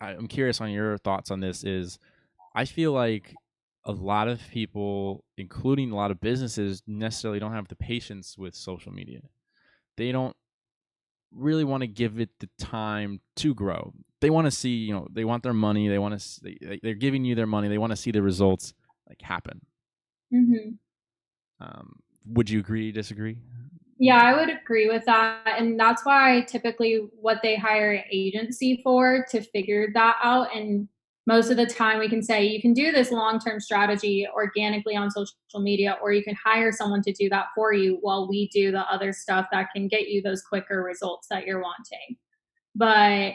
I'm curious on your thoughts on this. Is I feel like a lot of people, including a lot of businesses, necessarily don't have the patience with social media. They don't really want to give it the time to grow. They want to see, they want their money. They want to. They're giving you their money. They want to see the results like happen. Hmm. Would you agree? Disagree? Yeah, I would agree with that. And that's why typically what they hire an agency for to figure that out. And most of the time we can say you can do this long-term strategy organically on social media, or you can hire someone to do that for you while we do the other stuff that can get you those quicker results that you're wanting. But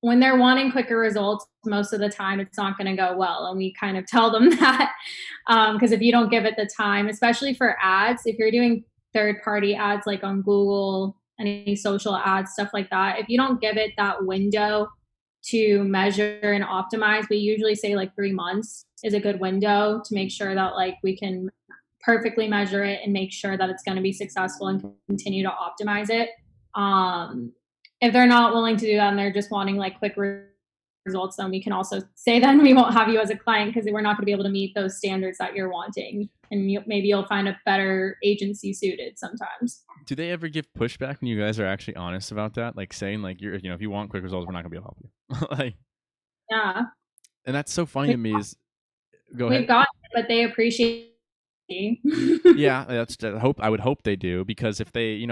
when they're wanting quicker results, most of the time it's not going to go well. And we kind of tell them that because if you don't give it the time, especially for ads, if you're doing third party ads like on Google, any social ads, stuff like that, if you don't give it that window to measure and optimize, we usually say like 3 months is a good window to make sure that like we can perfectly measure it and make sure that it's going to be successful and continue to optimize it. Um, if they're not willing to do that and they're just wanting like quick results, then we can also say then we won't have you as a client because we're not going to be able to meet those standards that you're wanting. And maybe you'll find a better agency suited sometimes. Do they ever give pushback when you guys are actually honest about that? Like saying like if you want quick results, we're not gonna be able to help you. Like, Yeah, and that's so funny we, to me. Is go we've ahead. got it, but they appreciate it. Yeah, I would hope they do, because if they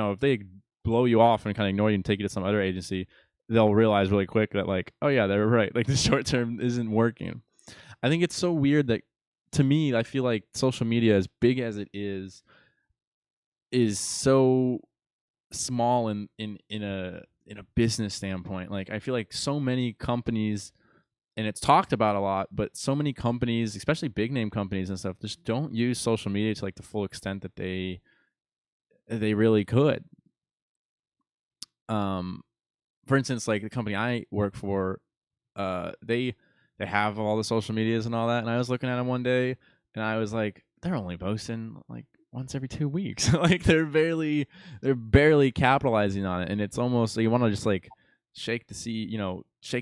blow you off and kind of ignore you and take you to some other agency, they'll realize really quick that like, oh yeah, they were right. Like the short term isn't working. I think it's so weird that, to me, I feel like social media, as big as it is so small in a business standpoint. Like I feel like so many companies, and it's talked about a lot, but so many companies, especially big name companies and stuff, just don't use social media to like the full extent that they really could. Um, for instance, like the company I work for, they have all the social medias and all that, and I was looking at them one day, and I was like, they're only posting like once every 2 weeks. Like they're barely capitalizing on it, and it's almost, you want to just like shake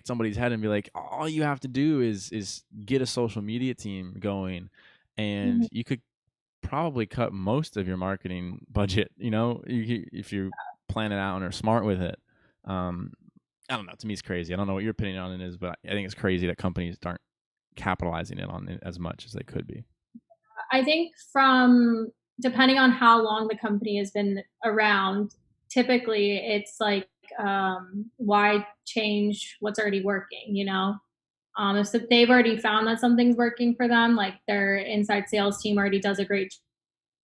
somebody's head and be like, all you have to do is get a social media team going, and you could probably cut most of your marketing budget. If you plan it out and are smart with it. Um, I don't know. To me, it's crazy. I don't know what your opinion on it is, but I think it's crazy that companies aren't capitalizing it on it as much as they could be. I think from depending on how long the company has been around, typically it's like why change what's already working, you know? If they've already found that something's working for them, like their inside sales team already does a great job,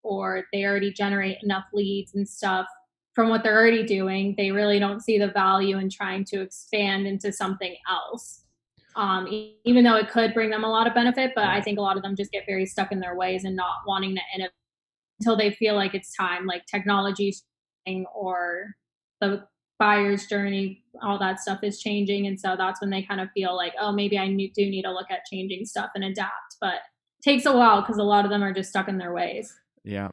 or they already generate enough leads and stuff from what they're already doing, they really don't see the value in trying to expand into something else. Even though it could bring them a lot of benefit, but I think a lot of them just get very stuck in their ways and not wanting to innovate until they feel like it's time, like technology or the buyer's journey, all that stuff is changing. And so that's when they kind of feel like, oh, maybe do need to look at changing stuff and adapt. But it takes a while because a lot of them are just stuck in their ways. Yeah,